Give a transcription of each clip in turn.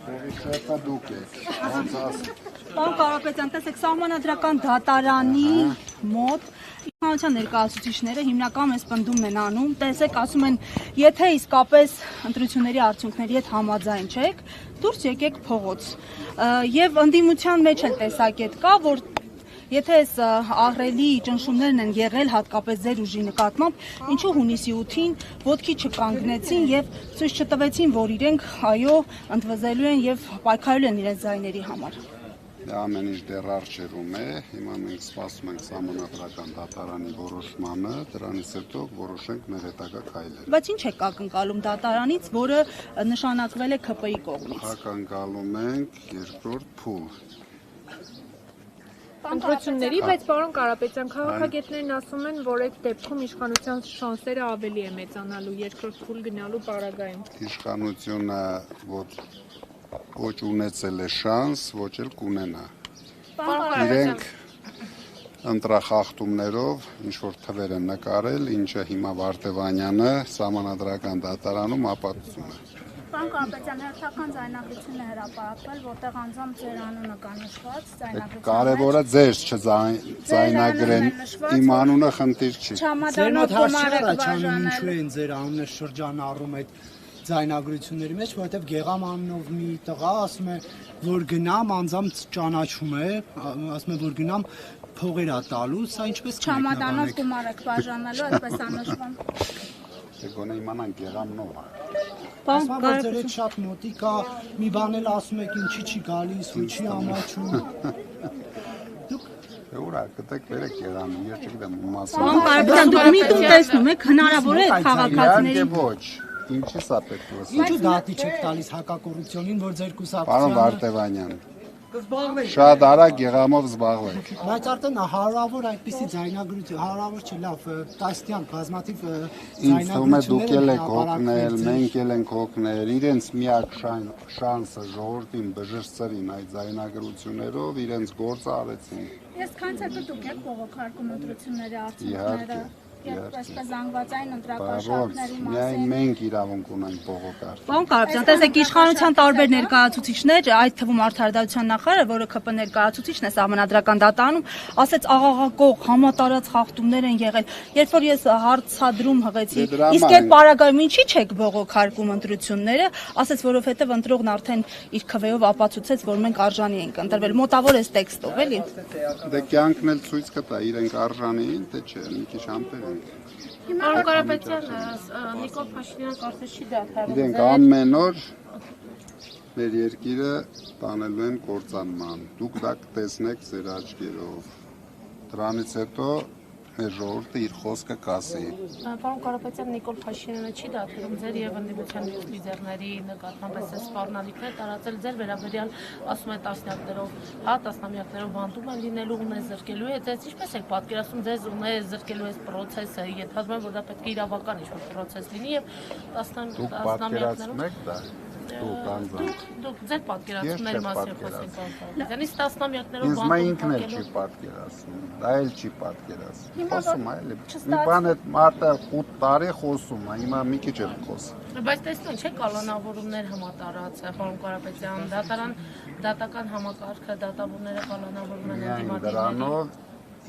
Շեֆը դուք եք, ոնց ասեմ։ Պարոն Կարապետյան, տեսեք, սահմանադրական դատարանի մոտ իշխանության ներկայացուցիչները հիմնական այս պնդումն են անում, տեսեք, ասում են, եթե իսկապես ընտրությունների արդյունքների հետ համաձայն չեք, դուրս եկեք փողոց։ Եվ ընդդիմության մեջ էլ տեսակետ կա, որ եթե այս ահռելի ճնշումներն են եղել հատկապես ձեր ուժի նկատմամբ, ինչու հունիսի 8-ին ոտքի չկանգնեցին եւ ցույց չտվեցին, որ իրենք այո ընդվզելու են եւ պայքարելու են իրենց ձայների համար։ Ամեն ինչ դեռ առջևում է, հիմա մենք սպասում ենք սահմանադրական դատարանի որոշմանը, դրանից հետո որոշենք մեր հետագա քայլերը։ Բայց ինչ եք ակնկալում դատարանից, որը նշանակվել է ՔՊ-ի կողմից։ Ակնկալում ենք երկրորդ փուլ։ Ընտրությունների, բայց պարոն Կարապետյան, քաղաքագետներն ասում են, որ այդ դեպքում իշխանության շանսերը ավելի է մեծանալու երկրորդ փուլ գնալու պարագայում։ Իշխանությունը ոչ ունեցել է շանս, ոչ էլ կունենա։ Իրենք ընտրախախտումներով ինչ-որ թվեր են նկարել, ինչը հիմա Վարդևանյանը սահմանադրական դատարանում ապացուցում է։ Պարոն Կարապետյան, հերթական ձայնագրություն է հրապարակվել, որտեղ անձամբ ձեր անունը կա նշված ձայնագրության։ Կարևորը ձեզ չձայնագրեն, իմ անունը խնդիր չի։ Ձեր մոտ հարցերը ինչու են ձեր անունը շրջանառում այդ ձայնագրությունների մեջ, որովհետև Գեղամ անունով մի տղա ասում է, որ գնամ, անձամբ ճանաչում է, ասում է, որ գնամ փողեր ա տալու, սա ինչպես Չամադանով գումար եք բաժանելու, այդպես անշվում։ Գոնե իմանան Գեղամնով է։ Ասում որ ձեր հետ շատ մոտիկ է, մի բան էլ ասում եք ինչի չի գալիս, ու չի ամաչում։ Ուրա, կտեք վերեք Գեղամին, ես չգիտեմ մասը։ Պարոն Կարապետյան, դուք միտում տեսնում եք, հնարավոր է քաղաքացիների։ Ոչ, ինչի՞ սա պետք է լսել։ Ինչու դատի չեք տալիս հակակոռուպցիոնին, որ ձեր կուսակցությանը։ Պարոն Վարդևանյան, շատ արագ Գեղամով զբաղվեք։ Բայց արդեն հարավոր այդպիսի ձայնագրություն, հարավոր չէ, լավ, տասնյակ բազմաթիվ Ինձ թվում է դուք էլ եք հոգնել, մենք էլ ենք հոգնել, իրենց միակ շանսը ժողովրդին բժշկերին այդ ձայնագրություններով իրենց գործը արեցին։ Ես քանց հետո դուք եք բողոքարկում ընտրությունների արդյունքները։ Եվ այսպես զանգվածային ընտրակաշառքների Միայն մասին։ մենք իրավունք ունենք բողոքարկել։ Պարոն Կարապետյան, տեսեք, իշխանության տարբեր ներկայացուցիչներ, այդ թվում Արդարադատության նախարարը, որը ՔՊ ներկայացուցիչն է սահմանադրական դատարանում, ասեց աղաղակող համատարած խախտումներ են եղել։ Երբ որ ես հարցադրում հղեցի, իսկ այդ պարագայում ինչի՞ չեք բողոքարկում ընտրությունները, ասեց, որովհետև ընտրողն արդեն իր քվեով ապացուցեց, որ մենք արժանի ենք ընտրվել։ Մոտավոր էս տեքստով, էլի։ Դե կյանքն էլ ցույց կտա իրենք արժանի են, թե չէ, մի քիչ ամպեր են։ Պարոն Կարապետյան, Նիկոլ Փաշինյանը կարծես չի դադարում։ Իրենք ամեն օր մեր երկիրը տանելու են կործանման։ Դուք դա կտեսնեք ձեր աչքերով։ Դրանից հետո մեր ժողովուրդը իր խոսքը կասի։ Պարոն Կարապետյան, Նիկոլ Փաշինյանը չի դադարում ձեր եւ ընդդիմության մյուս լիդերների նկատմամբ այս սպառնալիքներ տարածել ձեր վերաբերյալ, ասում է տասնյակներով, տասնամյակներով բանտում են լինելու ունեզրկելու է, ձեզ ինչպես եք պատկերացնում ձեզ ունեզրկելու այս process-ը, ենթադրում եմ, որ դա պետք է իրավական ինչ-որ process լինի եւ Դուք պատկերացնում եք դա։ Դուք անձամբ։ Դուք ձեր պատկերացումների մասին խոսենք, պարոն Կարապետյան, իսկ տասնամյակներով Ինձ մա ինքն էլ չի պատկերացնում, դա էլ չի պատկերացնում։ Խոսում է, էլի։ Մի բան այդ մարդը 8 տարի խոսում է, հիմա մի քիչ էլ խոսում։ Բայց տեսնում չէ կալանավորումներ համատարած, պարոն Կարապետյան, դատական համակարգը, դատավորները կալանավորում են ընդդիմադիրների։ Դրանով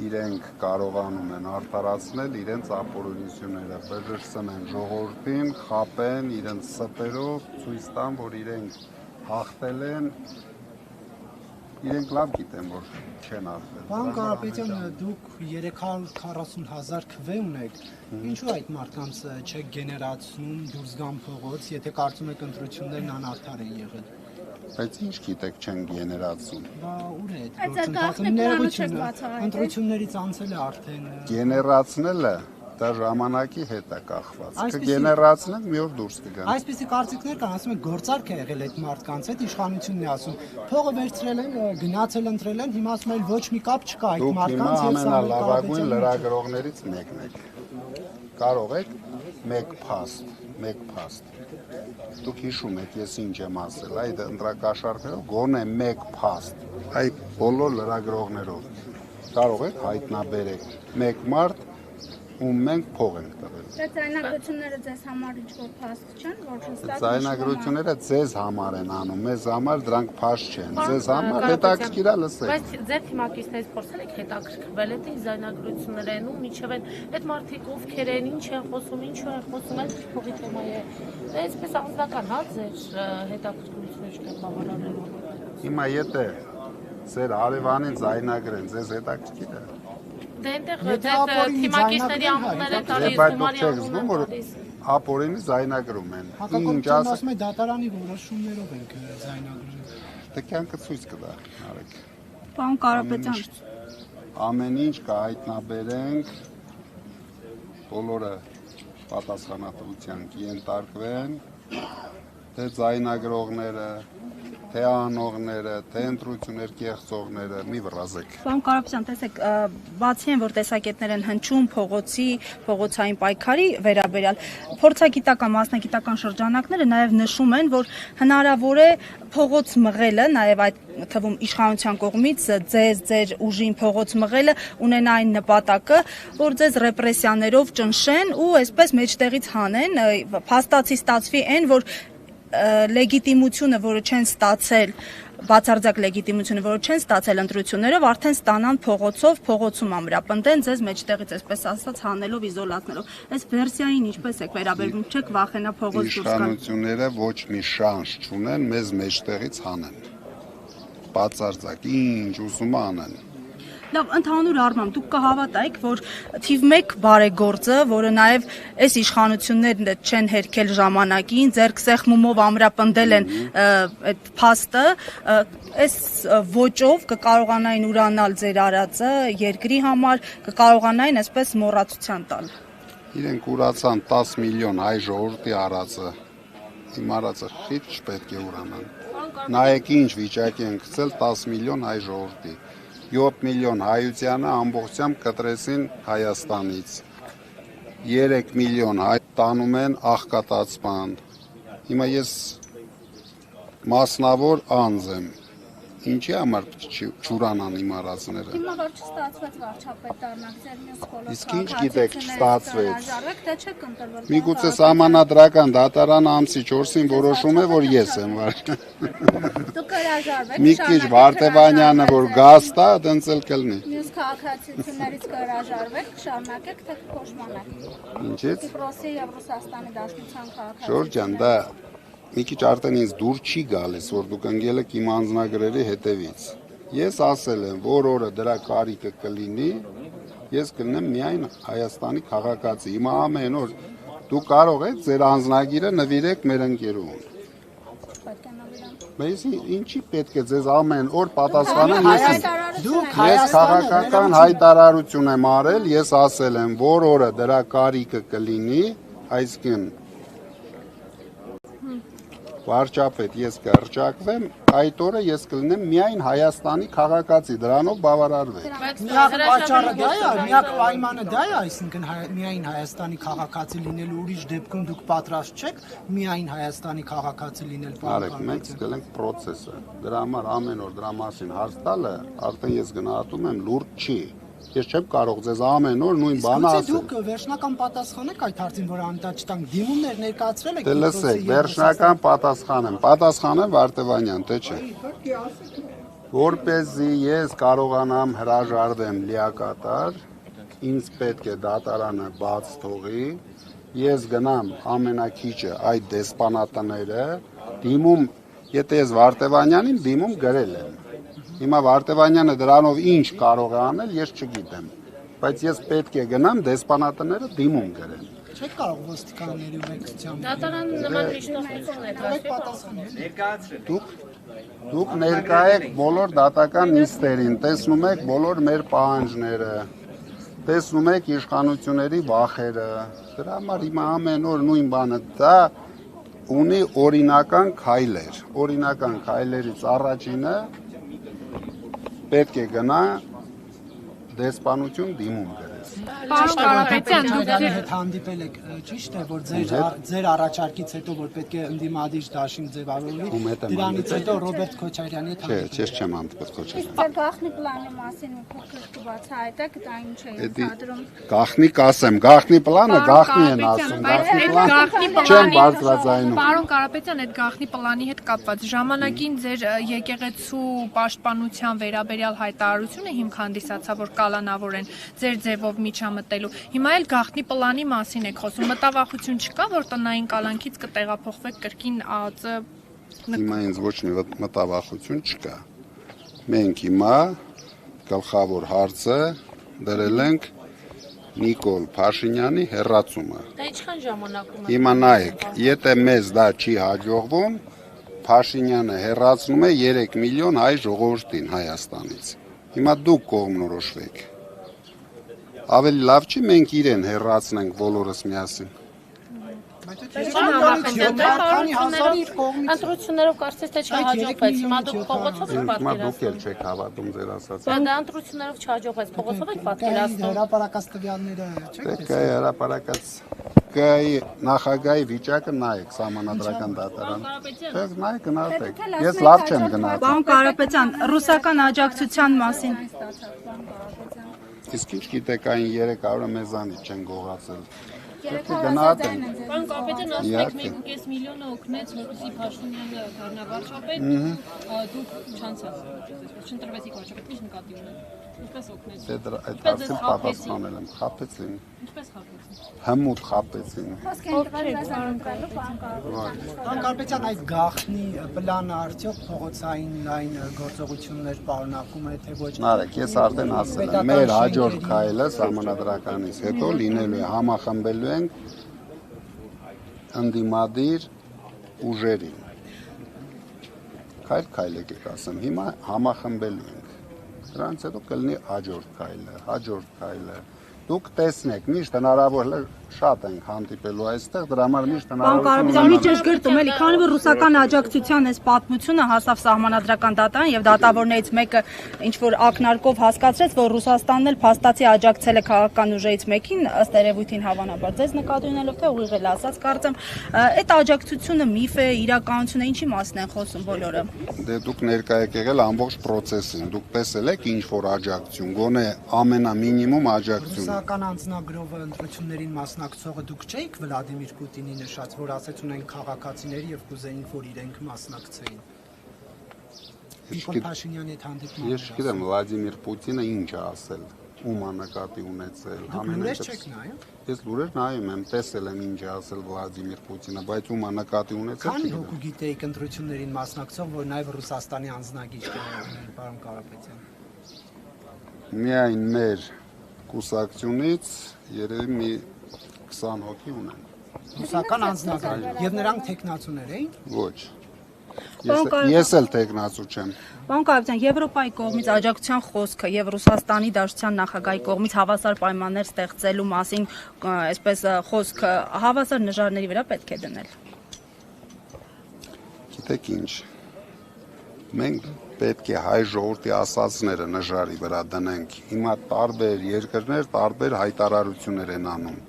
իրենք կարողանում են արդարացնել իրենց ապօրինությունները, բժշկեն ժողովրդին, խապեն իրենց սպերով, ցույց տան, որ իրենք հաղթել են, իրենք լավ գիտեն, որ չեն հաղթել։ Պարոն Կարապետյան, դուք 340,000 քվե ունեք, ինչու այդ մարդկանց չեք գեներացնում դուրս գան փողոց, եթե կարծում եք ընտրություններն անարդար են եղել։ Բայց ինչ գիտեք չեն գեներացում։ Բա ուր է այդ Այդ գործընթացը, ներողություն բացահայտել։ ընտրություններից անցել է արդեն։ Գեներացնելը դա ժամանակի հետ է կախված։ Կգեներացնենք մի օր դուրս կգան։ Այսպիսի կարծիքներ կան, ասում են գործարք է եղել այդ մարդկանց հետ, իշխանությունն է ասում, փողը վերցրել են, գնացել ընտրել են, հիմա ասում են ոչ մի կապ չկա այդ Դուք հիմա մարդկանց եւ ամենալավագույն լրագրողներից մեկն եք։ Կարող եք մեկ փաստ։ Դուք հիշում եք ես ինչ եմ ասել, այդ ընտրակաշառքերով գոնե մեկ փաստ, այդ բոլոր լրագրողներով կարող եք հայտնաբերեք մեկ մարդ, ում մենք փող ենք տվել։ Դե ձայնագրությունները ձեզ համար ինչ-որ փաստ չեն, որ հստակ Ձայնագրությունները ձեզ համար են անում, մեզ համար դրանք փաստ չեն։ Ձեզ համար հետաքրքիր է լսեք։ Բայց ձեր թիմակիցներից փորձել եք հետաքրքրվել այդ ձայնագրությունները են ու միջև են այդ մարդիկ ովքեր են, ինչ են խոսում, ինչու են խոսում, այդ փողի թեմա է։ Դա այսպես անձնական հա ձեր հետաքրքրությունը չկա բավարարելու։ Հիմա եթե ձեր հարևանին ձայնագրեն, ձեզ հետաքրքիր է։ Դե այնտեղ թիմակիցների ամուները տալիս, Բայց դուք գումարի չեք զգում, ամուները որ տալիս։ ապօրինի ձայնագրում են։ Հակակոմություն ասում է դատարանի որոշումներով ենք ձայնագրում։ Դե կյանքը ցույց կտա, արեք։ Պարոն Կարապետյան, Ամեն ինչ կհայտնաբերենք, բոլորը պատասխանատվության կենտարկվեն, թե ձայնագրողները, թե անողները, թե ընտրություններ կեղծողները, մի վռազեք։ Պարոն Կարապետյան, տեսեք, բացի այն, որ տեսակետներ են հնչում փողոցային պայքարի վերաբերյալ, փորձագիտական, մասնագիտական շրջանակները նաև նշում են, որ հնարավոր է փողոց մղելը, նաև այդ թվում իշխանության կողմից ձեր ուժին փողոց մղելը ունենա այն նպատակը, որ ձեզ ռեպրեսիաներով ճնշեն ու այսպես մեջտեղից հանեն, փաստացի ստացվի այն, որ լեգիտիմությունը, որը չեն ստացել, բացարձակ լեգիտիմությունը, որը չեն ստացել ընտրություններով, արդեն ստանան փողոցում ամրապնդեն ձեզ մեջտեղից, այսպես ասած, հանելով, իզոլացնելով։ Այս վերսիային ինչպես եք վերաբերվում, չեք վախենա փողոց դուրս գալ։ Իշխանությունները ոչ մի շանս չունեն մեզ մեջտեղից հանեն։ Բացարձակ, ինչ ուզում անեն։ Լավ, ընդհանուր առմամբ դուք կհավատայիք, որ թիվ 1 բարեգործը, որը նաև այս իշխանություններն չեն հերքել ժամանակին, ձեռք սեղմումով ամրապնդել են այդ փաստը, այս ոճով կկարողանային ուրանալ ձեր արածը երկրի համար, կկարողանային այսպես մոռացության տալ։ Իրենք ուրացան 10 միլիոն հայ ժողովրդի արածը, իմ արածը խիտ չպետք է ուրանան։ Նայեք ինչ վիճակի են գցել 10 միլիոն հայ ժողովրդի։ 7 միլիոն հայությանը ամբողջությամբ կտրեցին Հայաստանից, 3 միլիոն հայ տանում են աղքատացման, հիմա ես մասնավոր անձ եմ, ինչի համար չուրանան իմ արածները։ Հիմա որ չստացվեց վարչապետ դառնալ, ձեր մյուս բոլոր Իսկ ինչ գիտեք չստացվեց։ Դա չեք ընտրվել։ Միգուցե սահմանադրական դատարանը ամսի 4-ին որոշում է, որ ես եմ վարչապետ։ Դուք հրաժարվեք։ Մի քիչ Վարդևանյանը որ գաստա, դենց էլ կլինի։ Մյուս քաղաքացիություններից կհրաժարվեք, շարունակեք, թե կփոշմանեք։ Ինչից։ Կիպրոսի եւ Ռուսաստանի Դաշնության քաղաքացիություն։ Ժորժ ջան, դա մի քիչ արդեն ինձ դուր չի գալիս, որ դուք ընկել եք իմ անձնագրերի հետևից։ Ես ասել եմ, որ օրը դրա կարիքը կլինի, ես կլինեմ միայն Հայաստանի քաղաքացի։ Հիմա ամեն օր դուք կարող եք ձեր անձնագիրը նվիրեք մեր ընկերուհուն։ Բայց ինչի պետք է ձեզ ամեն օր պատասխանեմ, ես քաղաքական հայտարարություն եմ արել, ես ասել եմ, որ օրը դրա կարիքը կլինի, այսինքն վարչապետ ես կհռչակվեմ, այդ օրը ես կլինեմ միայն Հայաստանի քաղաքացի, դրանով բավարարվեք։ Միակ պատճառը դա է, միակ պայմանը դա է, այսինքն միայն Հայաստանի քաղաքացի լինելու, ուրիշ դեպքում դուք պատրաստ չեք միայն Հայաստանի քաղաքացի լինել։ Արեք, մենք սկսենք process-ը։ Դրա համար ամեն օր դրա մասին հարց տալը, արդեն ես գնահատում եմ լուրջ չի։ Ես չեմ կարող ձեզ ամեն օր նույն բանը ասել։ Դուք վերջնական պատասխան եք այդ հարցին, որ անտա չտանք, դիմումներ ներկայացրել եք։ Դե լսեք, վերջնական պատասխանեմ Վարդևանյան, թե չէ։ Որպեսզի ես կարողանամ հրաժարվեմ լիակատար, ինձ պետք է դատարանը բաց թողի, ես գնամ ամենակիչը այդ դեսպանատները, դիմում, եթե ես Վարդևանյանին դիմում գրել եմ։ Հիմա Վարդևանյանը դրանով ինչ կարող է անել, ես չգիտեմ, բայց ես պետք է գնամ դեսպանատները դիմում գրեմ։ Չեք կարող ոստիկանների ուղեկցությամբ։ Դատարանը նման միջնորդություն է դասի։ Դուք ներկա եք բոլոր դատական նիստերին, տեսնում եք բոլոր մեր պահանջները, տեսնում եք իշխանությունների վախերը, դրա համար հիմա ամեն օր նույն բանը, դա ունի օրինական քայլեր, օրինական քայլերից առաջինը պետք է գնա դեսպանություն դիմում գրես։ Պարոն Կարապետյան, Քոչարյանի հետ հանդիպել եք, ճիշտ է, որ ձեր առաջարկից հետո որ պետք է ընդդիմադիր դաշինք ձևավորվի, դրանից հետո Ռոբերտ Քոչարյանի հետ հանդիպել։ Չէ, չեմ հանդիպել Քոչարյանի։ Իսկ ձեր գաղտնի պլանի մասին մի փոքր կբացահայտեք, դա ինչ է ենթադրում։ Գաղտնի կասեմ, գաղտնի պլանը գաղտնի են ասում, չեմ բարձրաձայնում։ Պարոն Կարապետյան, այդ գաղտնի պլանի հետ կապված ժամանակին ձեր եկեղեցու պաշտպանության վերաբերյալ հայտարարությունը հիմք հանդիսացավ, որ կալանավոր են ձեր ձևով միջամտելու։ Հիմա էլ գաղտնի պլանի մասին եք խոսում։ Մտավախություն չկա, որ տնային կալանքից կտեղափոխվեք կրկին ԱԱԾ։ Հիմա ինձ ոչ մի մտավախություն չկա։ Մենք հիմա գլխավոր հարցը դրել ենք Նիկոլ Փաշինյանի հեռացումը։ Դա ինչքան ժամանակում է։ Հիմա նայեք, եթե մեզ դա չի հաջողվում, Փաշինյանը հեռացնում է 3 միլիոն հայ ժողովրդին Հայաստանից։ Հիմա դուք կողմնորոշվեք։ Ավելի լավ չի մենք իրեն հեռացնենք բոլորս միասին։ Ընտրություններով կարծես թե չհաջողվեց, հիմա դուք փողոցով եք Հիմա դուք պատկերացնում։ էլ չեք հավատում ձեր ասածը։ Դա ընտրություններով չհաջողվեց, փողոցով եք պատկերացնում։ Հրապարակած տվյալները չեք Կայ հրապարակած կայ նախագահի վիճակը նայեք սահմանադրական դատարան։ Չէ, նայեք գնացեք։ Ես լավ չեմ գնացել։ Պարոն Կարապետյան, ռուսական աջակցության մասին։ Իսկ ինչ գիտեք այն 300-ը մեզանից չեն գողացել։ Գնահատեն։ Պարոն Կարապետյան, ասում եք 1.5 միլիոնը օգնեց, որպեսզի Փաշինյանը դառնա վարչապետ, դուք չանցաք, չընտրվեցիք վարչապետ, ինչ նկատի ունեք։ Ինչպես օգնեց։ Դե դրա այդ հարցին պատասխանել եմ, խաբեցին։ Ինչպես խաբեցին։ Հմուտ խաբեցին։ Խոսք են տվել մեզ անընտրելու պարոն Կարապետյան։ Պարոն Կարապետյան, այդ գաղտնի պլանը արդյոք փողոցային լայն գործողություններ պարունակում է, թե ոչ։ Նարեկ, ես արդեն ասել եմ, մեր հաջորդ քայլը սահմանադրականից հետո լինելու է համախմբելու ենք ընդդիմադիր ուժերին։ Քայլ եկեք ասեմ, հիմա համախմբելու ենք։ Դրանից հետո կլինի հաջորդ քայլը։ Դուք տեսնեք, միշտ հնարավոր է շատ ենք հանդիպելու այստեղ, դրա համար միշտ Պարոն հնարավոր Կարապետյան, մի ճշգրտում էլի, քանի որ ռուսական աջակցության այս պատմությունը հասավ սահմանադրական դատարան եւ դատավորներից մեկը ինչ որ ակնարկով հասկացրեց, որ Ռուսաստանն էլ փաստացի աջակցել է քաղաքական ուժերից մեկին, ըստ երևույթին հավանաբար ձեզ նկատի ունելով թե ուղիղ էլ ասած, կարծեմ, այդ աջակցությունը միֆ է, իրականություն է, ինչի մասին են խոսում բոլորը։ Դե դուք ներկա եք եղել ամբողջ process-ին, դուք տեսել եք ինչ որ աջակցություն, գոնե ամենամինիմում աջակցություն։ Ռուսական անձնագրովը ընտրություններին մասնակցողը դուք չէիք Վլադիմիր Պուտինի նշած, որ ասեց ունեն քաղաքացիների եւ կուզեին, որ իրենք մասնակցեին։ Նիկոլ Փաշինյանի հետ հանդիպումը։ Ես չգիտեմ Վլադիմիր Պուտինը ինչ է ասել, ում է նկատի ունեցել։ Լուրեր չեք նայում։ Ես լուրեր նայում եմ, տեսել եմ ինչ է ասել Վլադիմիր Պուտինը, բայց ում է նկատի ունեցել։ Քանի հոգու գիտեիք ընտրություններին մասնակցող, որ նաեւ Ռուսաստանի անձնագիր կունեն, պարոն Կարապետյան։ Միայն մեր կուսակցությունից երևի մի 20 հոգի ունեն։ Ռուսական անձնագիր եւ նրանք տեխնացուներ էին։ Ոչ։ Ես էլ տեխնացու չեմ։ Պարոն Կարապետյան, Եվրոպայի կողմից աջակցության խոսքը եւ Ռուսաստանի Դաշնության նախագահի կողմից հավասար պայմաններ ստեղծելու մասին, այսպես խոսքը հավասար նժարների վրա պետք է դնել։ Գիտեք ինչ։ Մենք պետք է հայ ժողովրդի ասածները նժարի վրա դնենք։ Հիմա տարբեր երկրներ տարբեր հայտարարություններ են անում։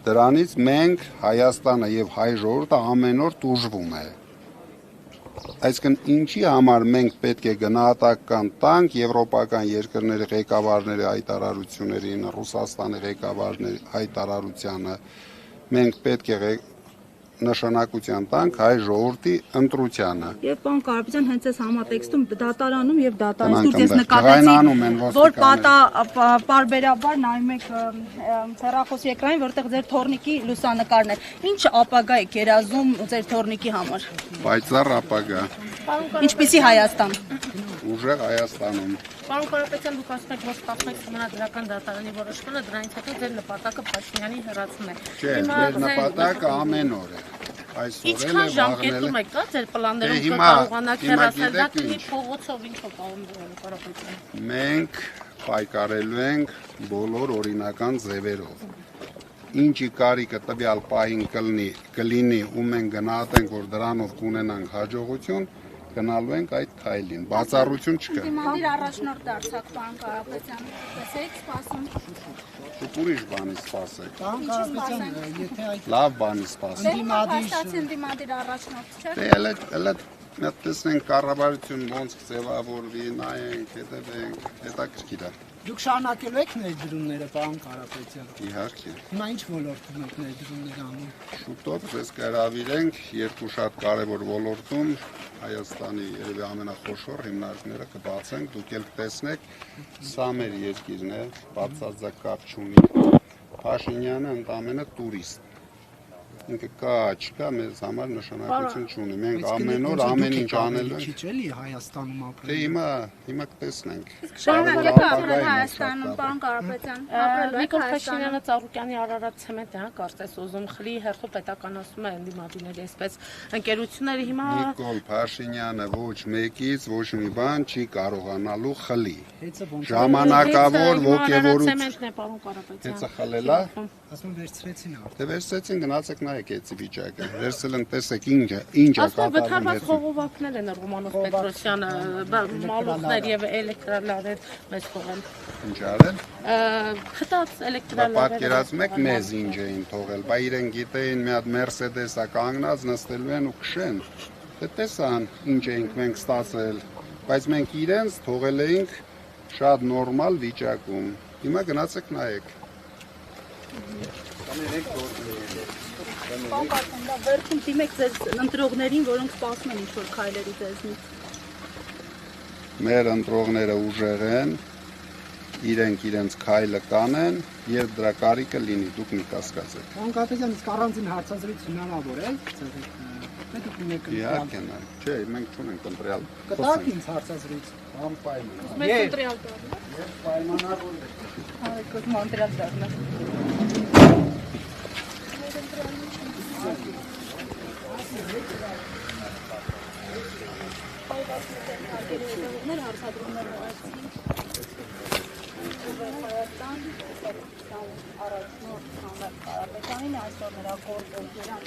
Դրանից մենք Հայաստանը եւ հայ ժողովուրդը ամեն օր տուժվում է։ Այսինքն ինչի համար մենք պետք է գնահատական տանք եվրոպական երկրների ղեկավարների հայտարարություններին, Ռուսաստանի ղեկավարների հայտարարությանը, մենք պետք է նշանակության տանք հայ ժողովրդի ընտրությանը։ Եվ պարոն Կարապետյան, հենց այս համատեքստում դատարանում եւ դատարանից դուրս ես Ջղայնանում են նկատեցի, որ պարբերաբար նայում եք հեռախոսի էկրանին, որտեղ ձեր թորնիկի լուսանկարն է։ Ինչ ապագա եք երազում ձեր թորնիկի համար։ Պայծառ ապագա։ Ինչպիսի Հայաստան։ Ուժեղ Հայաստանում։ Պարոն Կարապետյան, դուք ասում եք, որ ստացվում եք սահմանադրական դատարանի որոշումը, դրանից հետո ձեր նպատակը Փաշինյանի հեռացումն է։ Չէ, մեր նպատակը ամեն օր է։ Այսօր Ինչքան ժամկետում եք կա ձեր պլաններում կարողանաք հեռացնել, դա կլինի փողոցով ինչով պարոն Կարապետյան։ Մենք պայքարելու ենք բոլոր օրինական ձևերով։ Ինչի կարիքը տվյալ պահին կլինի ու մենք գնահատենք, որ դրանով կունենանք հաջողություն, գնալու ենք այդ քայլին, բացառություն չկա։ Դիմադիր առաջնորդ դարձակ պարոն Կարապետյան, տեսեք սպասում։ Դուք ուրիշ բանի սպասեք։ Պարոն Կարապետյան, եթե այդ Լավ բանի սպասեք։ Հաստատին դիմադիր առաջնորդ չէ։ Դե էլա մենք տեսնենք կառավարություն ոնց կձևավորվի, նայենք, հետևենք, հետաքրքիր է։ դուք շարունակելու եք ներդրումները, պարոն Կարապետյան։ Իհարկե։ Հիմա ինչ ոլորտում եք ներդրումներ անում։ Շուտով ձեզ կհրավիրենք երկու շատ կարևոր ոլորտում Հայաստանի երևի ամենախոշոր հիմնարկները կբացենք, դուք եք տեսնեք, սա մեր երկիրն է, բացարձակ չունի։ Փաշինյանը ընդամենը տուրիստ։ Ինքը կա, չկա, մեզ համար նշանակություն չունի։ Մենք ամեն օր ամեն ինչ անելու ենք։ Քիչ էլի Հայաստանում Դե ապրել։ հիմա կտեսնենք։ Շարունակեք ապրել Հայաստանում, պարոն Կարապետյան։ Ապրելու եք Նիկոլ Հայաստանում։ Փաշինյանը Ծառուկյանի Արարատ ցեմենտ է, հա, կարծես ուզում խլի հերթով պետականացում է դիմադիների այսպես ընկերությունները հիմա Նիկոլ Փաշինյանը ոչ մեկից ոչ մի բան չի կարողանալու խլի։ Հեծը ոնց Ժամանակավոր ոգևորություն։ ցեմենտն է, պարոն Կարապետյան։ Հեծը խլելա։ ասում վերցրեցին արդեն։ Դե վերցրեցին գնացեք նայեք էցի վիճակը։ Վերցել են տեսեք ինչ է Ասում կատարվում վթարված հետ։ խողովակներ են Ռոմանոս Պետրոսյանը, մալուխներ եւ էլեկտրալարեր մեզ թողել։ Ինչ արել։ Խտած Բա էլեկտրալարեր։ պատկերացնում եք մեզ ինչ էին թողել։ Բա իրեն գիտեին մի հատ Mercedes-ա կանգնած նստելու են ու քշեն։ Դե տեսան ինչ էինք մենք ստացել, բայց մենք իրենց թողել էինք շատ նորմալ վիճակում։ Հիմա գնացեք նայեք։ Պարոն Կարապետյան, դա վերջում դիմեք ձեր ընտրողներին, որոնք սպասում են ինչ-որ քայլերի ձեզնից։ Մեր ընտրողները ուժեղ են, իրենց քայլը կանեն, երբ դրա կարիքը լինի, դուք մի կասկածեք։ Պարոն Կարապետյան, իսկ առանձին հարցազրույց հնարավոր է։ Թե դուք ունեք Իհարկե նա։ Չէ, մենք չունենք ընտրյալ։ կտակ ինձ հարցազրույց։ Անպայման։ Մեծ ընտրյալ դառնա։ Պայմանավորվել։ Այո, ընտրյալ դառնա։ Ներ հարցադրումներ Հայաստան առաջնորդ Սամվել Կարապետյանին այսօր նրա գործընկերան